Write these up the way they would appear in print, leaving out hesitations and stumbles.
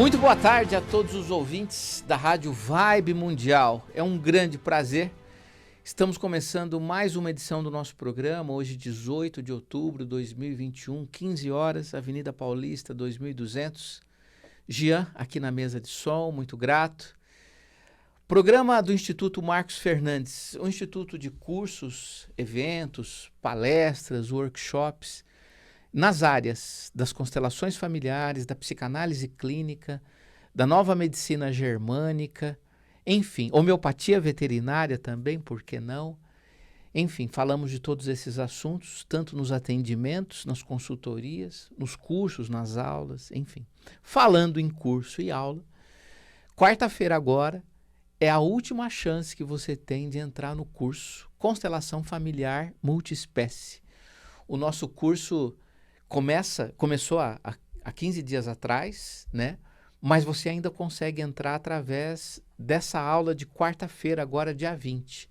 Muito boa tarde a todos os ouvintes da Rádio Vibe Mundial. É um grande prazer. Estamos começando mais uma edição do nosso programa, hoje 18 de outubro de 2021, 15 horas, Avenida Paulista 2200. Jean, aqui na mesa de som, muito grato. Programa do Instituto Marcos Fernandes, um instituto de cursos, eventos, palestras, workshops, nas áreas das constelações familiares, da psicanálise clínica, da nova medicina germânica, enfim, homeopatia veterinária também, por que não? Enfim, falamos de todos esses assuntos, tanto nos atendimentos, nas consultorias, nos cursos, nas aulas, enfim. Falando em curso e aula, quarta-feira agora é a última chance que você tem de entrar no curso Constelação Familiar Multiespécie. O nosso curso começou há 15 dias atrás, né? Mas você ainda consegue entrar através dessa aula de quarta-feira, agora dia 20.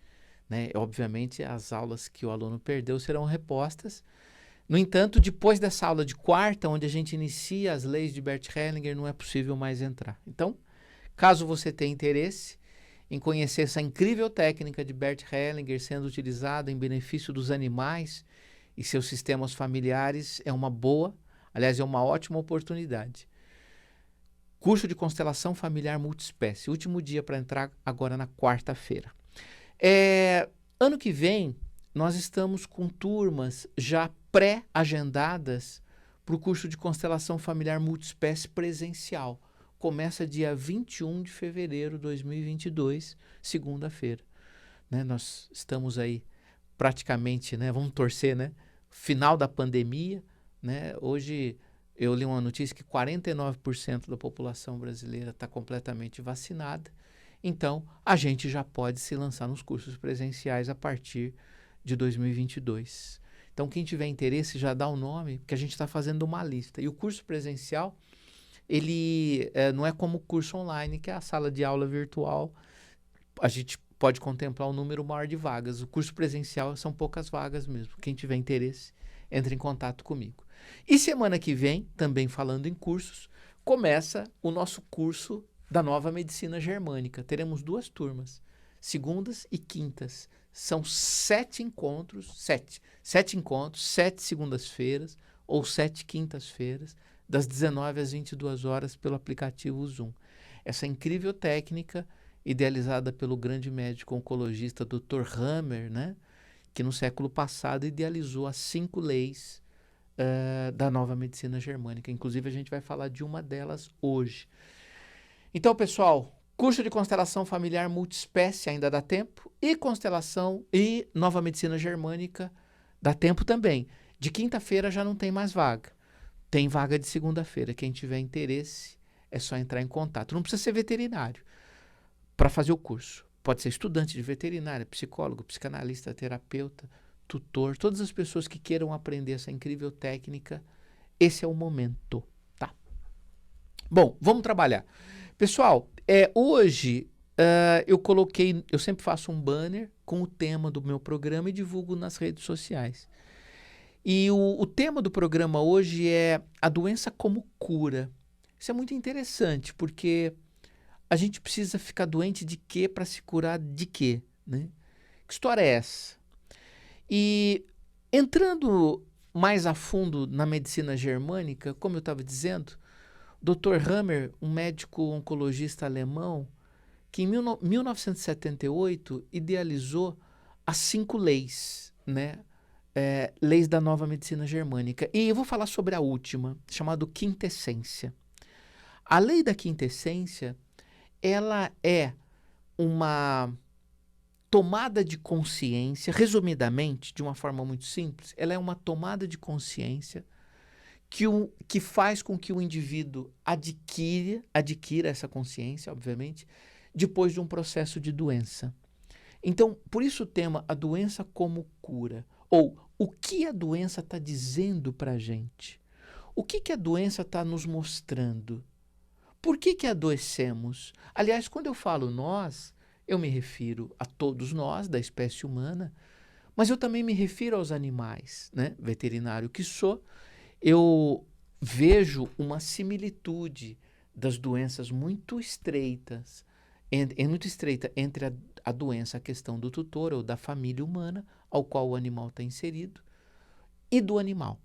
Né? Obviamente, as aulas que o aluno perdeu serão repostas. No entanto, depois dessa aula de quarta, onde a gente inicia as leis de Bert Hellinger, não é possível mais entrar. Então, caso você tenha interesse em conhecer essa incrível técnica de Bert Hellinger sendo utilizada em benefício dos animais e seus sistemas familiares, é uma boa, aliás, é uma ótima oportunidade. Curso de Constelação Familiar Multiespécie, último dia para entrar agora na quarta-feira. Ano que vem, nós estamos com turmas já pré-agendadas para o curso de Constelação Familiar Multiespécie presencial. Começa dia 21 de fevereiro de 2022, segunda-feira. Né? Nós estamos aí praticamente, né? Vamos torcer, né? Final da pandemia, né? Hoje eu li uma notícia que 49% da população brasileira está completamente vacinada. Então, a gente já pode se lançar nos cursos presenciais a partir de 2022. Então, quem tiver interesse, já dá o nome, porque a gente está fazendo uma lista. E o curso presencial, ele não é como o curso online, que é a sala de aula virtual. A gente pode contemplar um número maior de vagas. O curso presencial são poucas vagas mesmo. Quem tiver interesse, entre em contato comigo. E semana que vem, também falando em cursos, começa o nosso curso da nova medicina germânica. Teremos 2 turmas, segundas e quintas. São 7 encontros, 7 segundas-feiras ou 7 quintas-feiras, das 19 às 22 horas pelo aplicativo Zoom. Essa incrível técnica, idealizada pelo grande médico oncologista Dr. Hammer, né, que no século passado idealizou as 5 leis da nova medicina germânica. Inclusive, a gente vai falar de uma delas hoje. Então, pessoal, curso de Constelação Familiar Multiespécie ainda dá tempo, e Constelação e Nova Medicina Germânica dá tempo também. De quinta-feira já não tem mais vaga. Tem vaga de segunda-feira. Quem tiver interesse, é só entrar em contato. Não precisa ser veterinário para fazer o curso. Pode ser estudante de veterinária, psicólogo, psicanalista, terapeuta, tutor, todas as pessoas que queiram aprender essa incrível técnica, esse é o momento, tá? Bom, vamos trabalhar. Pessoal, hoje eu sempre faço um banner com o tema do meu programa e divulgo nas redes sociais. E o tema do programa hoje é a doença como cura. Isso é muito interessante, porque a gente precisa ficar doente de quê para se curar de quê, né? Que história é essa? E entrando mais a fundo na medicina germânica, como eu estava dizendo, Dr. Hammer, um médico oncologista alemão, que em 1978 idealizou as 5 leis, né? Leis da nova medicina germânica. E eu vou falar sobre a última, chamada quintessência. A lei da quintessência, ela é uma tomada de consciência, resumidamente, de uma forma muito simples, ela é uma tomada de consciência que faz com que o indivíduo adquira essa consciência, obviamente, depois de um processo de doença. Então, por isso o tema, a doença como cura, ou o que a doença está dizendo para a gente? O que a doença está nos mostrando? Por que adoecemos? Aliás, quando eu falo nós, eu me refiro a todos nós, da espécie humana, mas eu também me refiro aos animais, né? Veterinário que sou, eu vejo uma similitude das doenças muito estreitas, muito estreita entre a doença, a questão do tutor ou da família humana ao qual o animal está inserido e do animal.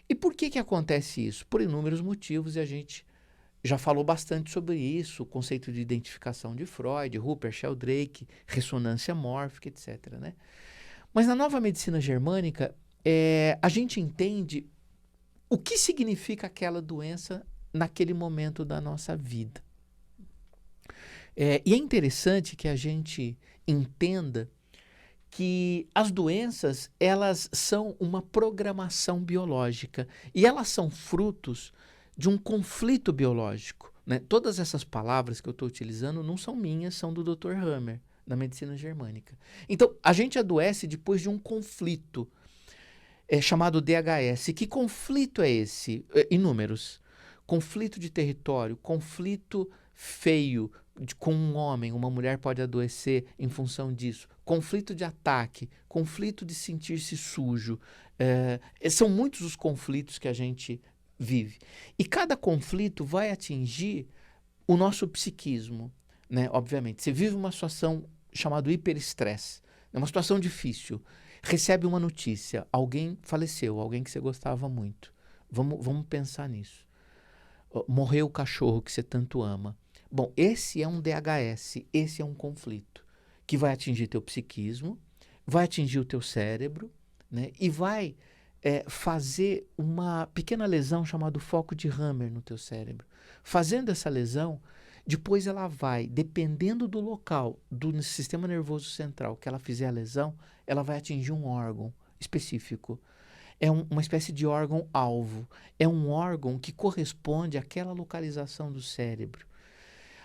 E por que acontece isso? Por inúmeros motivos, e a gente já falou bastante sobre isso, o conceito de identificação de Freud, Rupert Sheldrake, ressonância mórfica, etc., né? Mas na nova medicina germânica, a gente entende o que significa aquela doença naquele momento da nossa vida. E é interessante que a gente entenda que as doenças, elas são uma programação biológica e elas são frutos de um conflito biológico, né? Todas essas palavras que eu estou utilizando não são minhas, são do Dr. Hammer, da medicina germânica. Então, a gente adoece depois de um conflito chamado DHS. Que conflito é esse? Inúmeros. Conflito de território, conflito feio com um homem, uma mulher pode adoecer em função disso. Conflito de ataque, conflito de sentir-se sujo. São muitos os conflitos que a gente vive. E cada conflito vai atingir o nosso psiquismo, né? Obviamente. Você vive uma situação chamada hiperestresse, uma situação difícil. Recebe uma notícia, alguém faleceu, alguém que você gostava muito. Vamos pensar nisso. Morreu o cachorro que você tanto ama. Bom, esse é um DHS, esse é um conflito que vai atingir teu psiquismo, vai atingir o teu cérebro, né? E vai fazer uma pequena lesão chamada foco de Hammer no teu cérebro. Fazendo essa lesão, depois ela vai, dependendo do local do sistema nervoso central que ela fizer a lesão, ela vai atingir um órgão específico. É uma espécie de órgão-alvo. É um órgão que corresponde àquela localização do cérebro.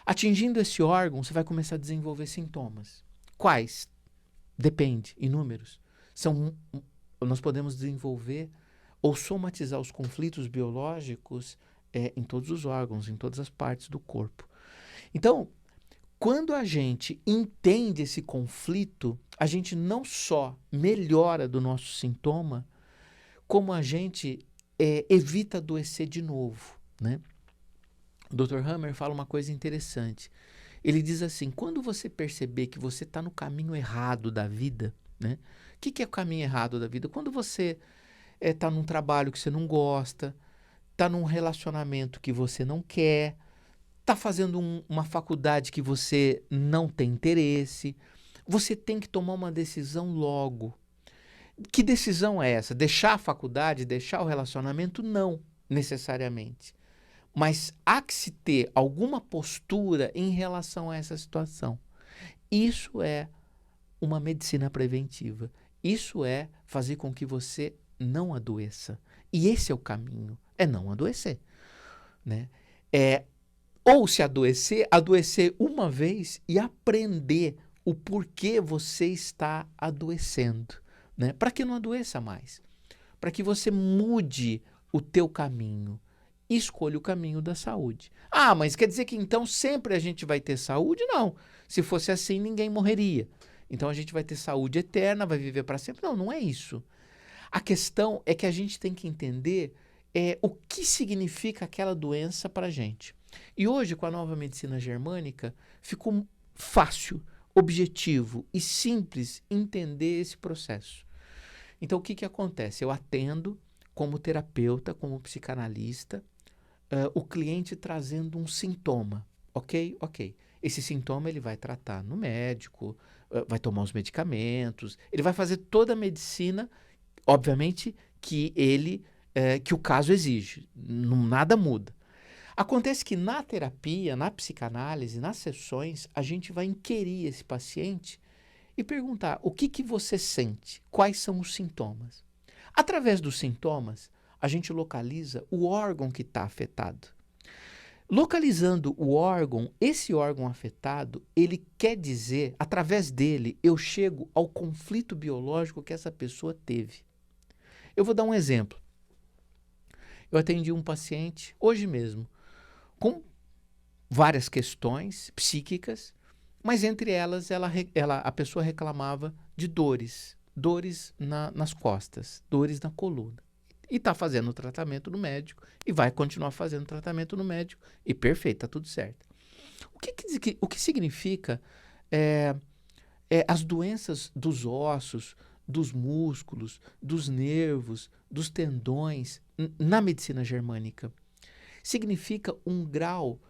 Atingindo esse órgão, você vai começar a desenvolver sintomas. Quais? Depende, inúmeros. Nós podemos desenvolver ou somatizar os conflitos biológicos em todos os órgãos, em todas as partes do corpo. Então, quando a gente entende esse conflito, a gente não só melhora do nosso sintoma, como a gente evita adoecer de novo, né? O Dr. Hammer fala uma coisa interessante. Ele diz assim, quando você perceber que você está no caminho errado da vida, né? O que é o caminho errado da vida? Quando você está num trabalho que você não gosta, está num relacionamento que você não quer, está fazendo uma faculdade que você não tem interesse, você tem que tomar uma decisão logo. Que decisão é essa? Deixar a faculdade, deixar o relacionamento? Não, necessariamente. Mas há que se ter alguma postura em relação a essa situação. Isso é uma medicina preventiva. Isso é fazer com que você não adoeça. E esse é o caminho, é não adoecer, né? Ou se adoecer uma vez e aprender o porquê você está adoecendo, né? Para que não adoeça mais. Para que você mude o teu caminho. Escolha o caminho da saúde. Ah, mas quer dizer que então sempre a gente vai ter saúde? Não. Se fosse assim, ninguém morreria. Então a gente vai ter saúde eterna, vai viver para sempre. Não, não é isso. A questão é que a gente tem que entender o que significa aquela doença para a gente. E hoje, com a nova medicina germânica, ficou fácil, objetivo e simples entender esse processo. Então, o que acontece? Eu atendo como terapeuta, como psicanalista, o cliente trazendo um sintoma, ok? Esse sintoma ele vai tratar no médico, vai tomar os medicamentos, ele vai fazer toda a medicina, obviamente, que o caso exige, nada muda. Acontece que na terapia, na psicanálise, nas sessões, a gente vai inquirir esse paciente e perguntar o que você sente, quais são os sintomas. Através dos sintomas, a gente localiza o órgão que está afetado. Localizando o órgão, esse órgão afetado, ele quer dizer, através dele, eu chego ao conflito biológico que essa pessoa teve. Eu vou dar um exemplo. Eu atendi um paciente, hoje mesmo, com várias questões psíquicas, mas entre elas a pessoa reclamava de dores nas costas, dores na coluna. E está fazendo o tratamento no médico e vai continuar fazendo o tratamento no médico e perfeito, está tudo certo. O que significa as doenças dos ossos, dos músculos, dos nervos, dos tendões na medicina germânica? Significa um grau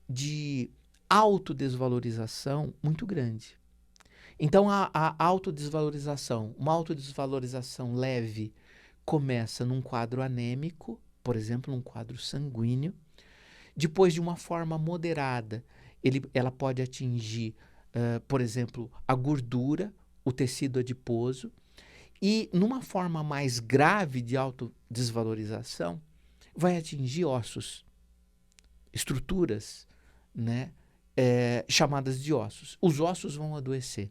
de autodesvalorização muito grande. Então, a autodesvalorização, uma autodesvalorização leve, começa num quadro anêmico, por exemplo, num quadro sanguíneo. Depois, de uma forma moderada, ela pode atingir, por exemplo, a gordura, o tecido adiposo. E, numa forma mais grave de autodesvalorização, vai atingir ossos, estruturas, né, chamadas de ossos. Os ossos vão adoecer.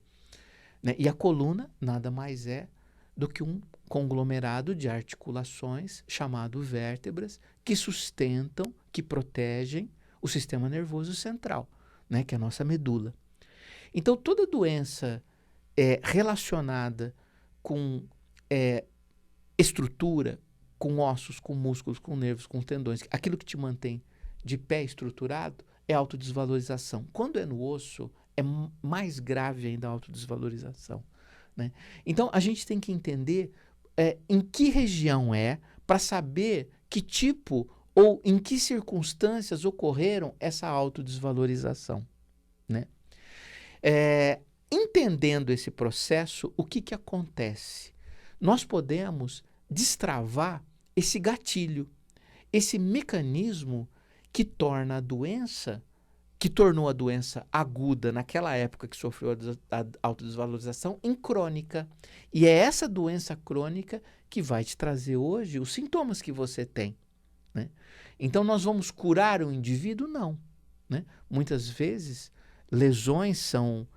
Né? E a coluna nada mais é do que um conglomerado de articulações chamado vértebras que sustentam, que protegem o sistema nervoso central, né? Que é a nossa medula. Então, toda doença relacionada com estrutura, com ossos, com músculos, com nervos, com tendões, aquilo que te mantém de pé estruturado é autodesvalorização. Quando é no osso, é mais grave ainda a autodesvalorização. Né? Então, a gente tem que entender em que região para saber que tipo ou em que circunstâncias ocorreram essa autodesvalorização. Né? Entendendo esse processo, o que acontece? Nós podemos destravar esse gatilho, esse mecanismo que torna a doença, que tornou a doença aguda naquela época que sofreu a autodesvalorização em crônica. E é essa doença crônica que vai te trazer hoje os sintomas que você tem. Né? Então, nós vamos curar o indivíduo? Não. Né? Muitas vezes, lesões são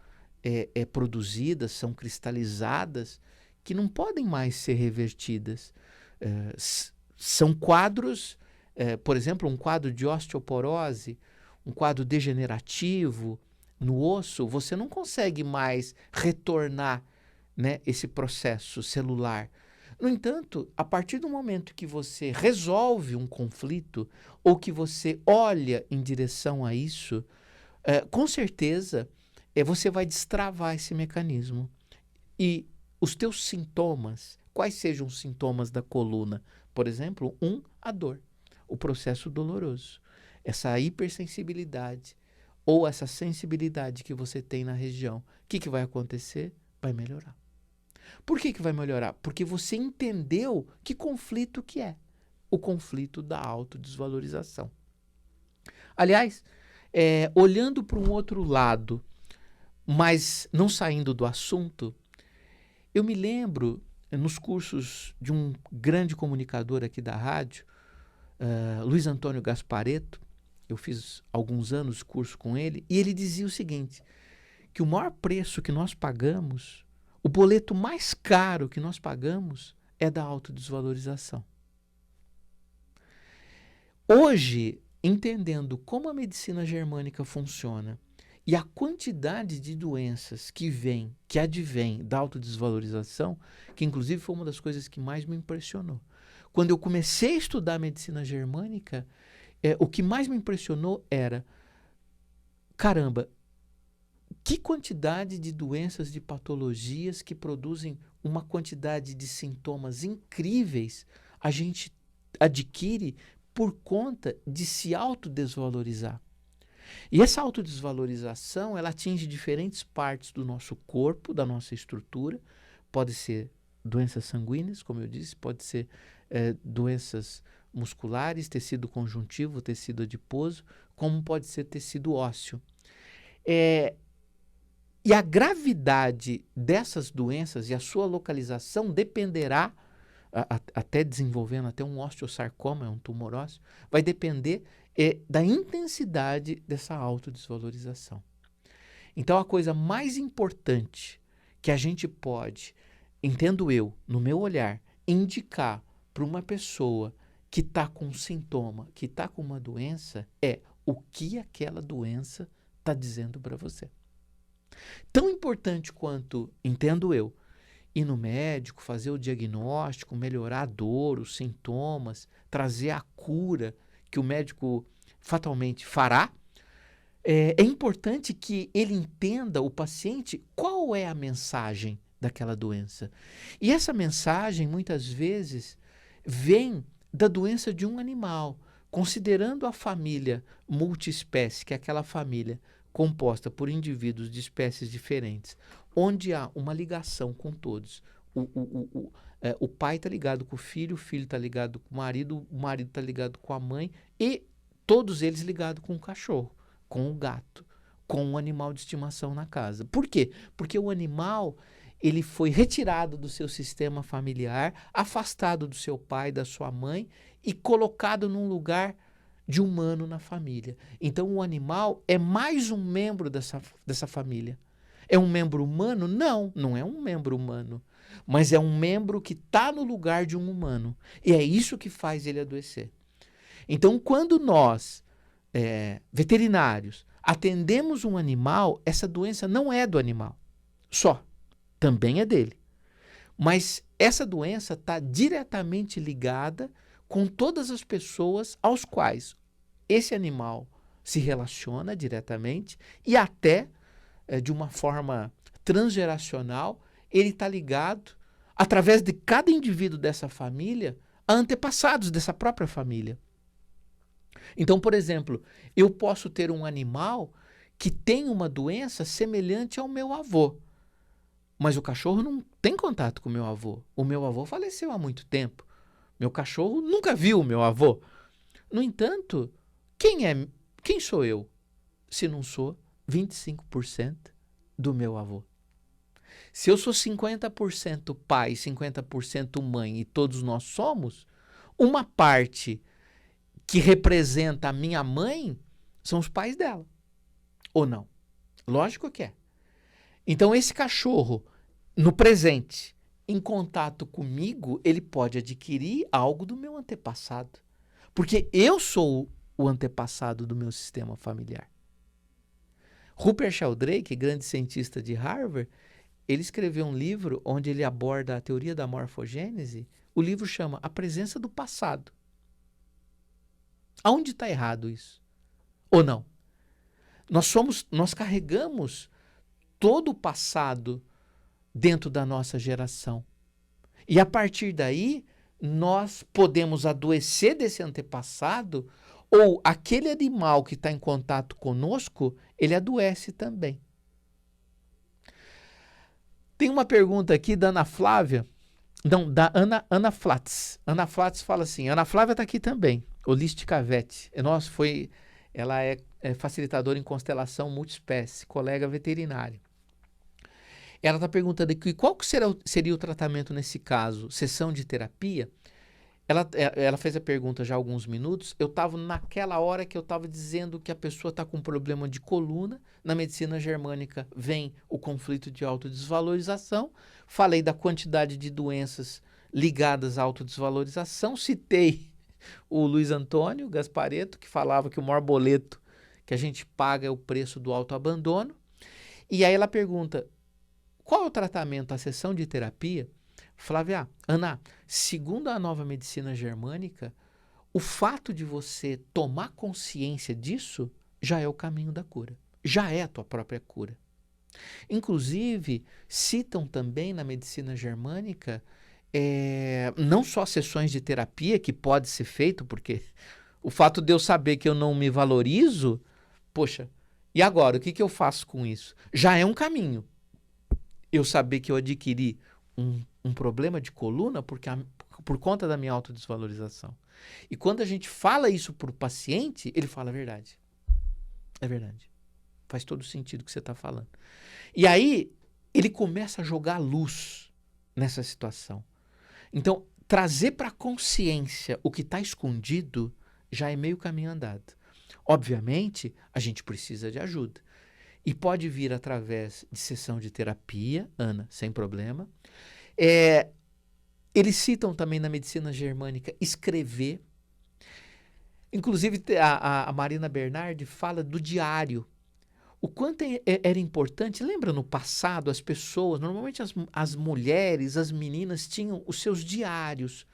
produzidas, são cristalizadas, que não podem mais ser revertidas. São quadros, por exemplo, um quadro de osteoporose, um quadro degenerativo no osso, você não consegue mais retornar, né, esse processo celular. No entanto, a partir do momento que você resolve um conflito ou que você olha em direção a isso, com certeza você vai destravar esse mecanismo. E os teus sintomas, quais sejam os sintomas da coluna? Por exemplo, a dor, o processo doloroso. Essa hipersensibilidade ou essa sensibilidade que você tem na região, o que vai acontecer? Vai melhorar. Por que vai melhorar? Porque você entendeu que conflito que é. O conflito da autodesvalorização. Aliás, olhando para um outro lado, mas não saindo do assunto, eu me lembro nos cursos de um grande comunicador aqui da rádio, Luiz Antônio Gasparetto. Eu fiz alguns anos curso com ele, e ele dizia o seguinte, que o maior preço que nós pagamos, o boleto mais caro que nós pagamos é da autodesvalorização. Hoje, entendendo como a medicina germânica funciona e a quantidade de doenças que advém da autodesvalorização, que inclusive foi uma das coisas que mais me impressionou. Quando eu comecei a estudar a medicina germânica, o que mais me impressionou era, caramba, que quantidade de doenças, de patologias que produzem uma quantidade de sintomas incríveis a gente adquire por conta de se autodesvalorizar. E essa autodesvalorização, ela atinge diferentes partes do nosso corpo, da nossa estrutura. Pode ser doenças sanguíneas, como eu disse, pode ser doenças musculares, tecido conjuntivo, tecido adiposo, como pode ser tecido ósseo. E a gravidade dessas doenças e a sua localização dependerá, até desenvolvendo até um osteosarcoma, um tumor ósseo, vai depender da intensidade dessa autodesvalorização. Então, a coisa mais importante que a gente pode, entendo eu, no meu olhar, indicar para uma pessoa que está com um sintoma, que está com uma doença, é o que aquela doença está dizendo para você. Tão importante quanto, entendo eu, ir no médico, fazer o diagnóstico, melhorar a dor, os sintomas, trazer a cura que o médico fatalmente fará, é importante que ele entenda, o paciente, qual é a mensagem daquela doença. E essa mensagem, muitas vezes, vem da doença de um animal, considerando a família multiespécie, que é aquela família composta por indivíduos de espécies diferentes, onde há uma ligação com todos. O pai está ligado com o filho está ligado com o marido está ligado com a mãe, e todos eles ligados com o cachorro, com o gato, com o animal de estimação na casa. Por quê? Porque o animal, ele foi retirado do seu sistema familiar, afastado do seu pai, da sua mãe e colocado num lugar de humano na família. Então o animal é mais um membro dessa família. É um membro humano? Não, não é um membro humano. Mas é um membro que está no lugar de um humano. E é isso que faz ele adoecer. Então, quando nós, veterinários, atendemos um animal, essa doença não é do animal só, também é dele. Mas essa doença está diretamente ligada com todas as pessoas aos quais esse animal se relaciona diretamente e até, de uma forma transgeracional, ele está ligado, através de cada indivíduo dessa família, a antepassados dessa própria família. Então, por exemplo, eu posso ter um animal que tem uma doença semelhante ao meu avô, mas o cachorro não tem contato com o meu avô. O meu avô faleceu há muito tempo. Meu cachorro nunca viu o meu avô. No entanto, quem sou eu se não sou 25% do meu avô? Se eu sou 50% pai, 50% mãe e todos nós somos, uma parte que representa a minha mãe são os pais dela. Ou não? Lógico que é. Então esse cachorro, no presente, em contato comigo, ele pode adquirir algo do meu antepassado. Porque eu sou o antepassado do meu sistema familiar. Rupert Sheldrake, grande cientista de Harvard, ele escreveu um livro onde ele aborda a teoria da morfogênese. O livro chama A Presença do Passado. Aonde está errado isso? Ou não? Nós carregamos todo o passado dentro da nossa geração. E a partir daí, nós podemos adoecer desse antepassado, ou aquele animal que está em contato conosco, ele adoece também. Tem uma pergunta aqui da Ana Flávia, não, da Ana Flatz. Ana Flatz fala assim, Ana Flávia está aqui também, holística vet. Nossa, ela é facilitadora em constelação multiespécie, colega veterinária. Ela está perguntando aqui, qual seria o tratamento nesse caso? Sessão de terapia? Ela fez a pergunta já há alguns minutos. Eu estava naquela hora que eu estava dizendo que a pessoa está com problema de coluna. Na medicina germânica vem o conflito de autodesvalorização. Falei da quantidade de doenças ligadas à autodesvalorização. Citei o Luiz Antônio Gasparetto, que falava que o maior boleto que a gente paga é o preço do autoabandono. E aí ela pergunta, qual é o tratamento, a sessão de terapia? Flávia, Ana, segundo a nova medicina germânica, o fato de você tomar consciência disso já é o caminho da cura. Já é a tua própria cura. Inclusive, citam também na medicina germânica, não só sessões de terapia que pode ser feito, porque o fato de eu saber que eu não me valorizo, poxa, e agora, o que eu faço com isso? Já é um caminho. Eu saber que eu adquiri um problema de coluna por conta da minha autodesvalorização. E quando a gente fala isso para o paciente, ele fala a verdade. É verdade. Faz todo sentido o que você está falando. E aí, ele começa a jogar luz nessa situação. Então, trazer para a consciência o que está escondido já é meio caminho andado. Obviamente, a gente precisa de ajuda. E pode vir através de sessão de terapia, Ana, sem problema. Eles citam também na medicina germânica escrever. Inclusive, a Marina Bernardi fala do diário. o quanto era importante. Lembra no passado, as pessoas, normalmente as mulheres, as meninas tinham os seus diários.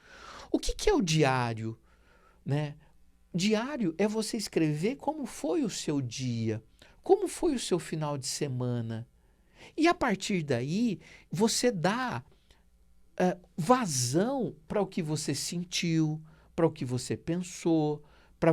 O que é o diário, né? Diário é você escrever como foi o seu dia, como foi o seu final de semana. E a partir daí, você dá vazão para o que você sentiu, para o que você pensou, para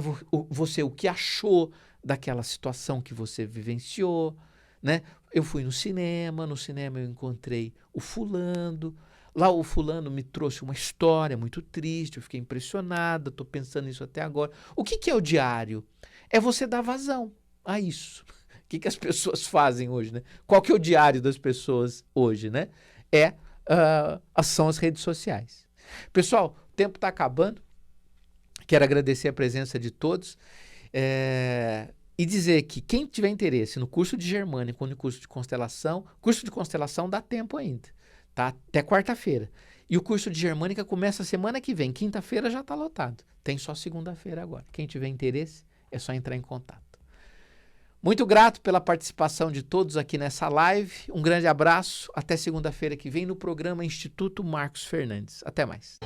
você o que achou daquela situação que você vivenciou, né? Eu fui no cinema eu encontrei o fulano, lá o fulano me trouxe uma história muito triste, eu fiquei impressionada, estou pensando nisso até agora. O que é o diário? É você dar vazão a isso. O que as pessoas fazem hoje, né? Qual que é o diário das pessoas hoje, né? São as redes sociais. Pessoal, o tempo está acabando. Quero agradecer a presença de todos e dizer que quem tiver interesse no curso de Germânica ou no curso de constelação dá tempo ainda, tá? Até quarta-feira. E o curso de Germânica começa semana que vem. Quinta-feira já está lotado. Tem só segunda-feira agora. Quem tiver interesse é só entrar em contato. Muito grato pela participação de todos aqui nessa live. Um grande abraço. Até segunda-feira que vem no programa Instituto Marcos Fernandes. Até mais.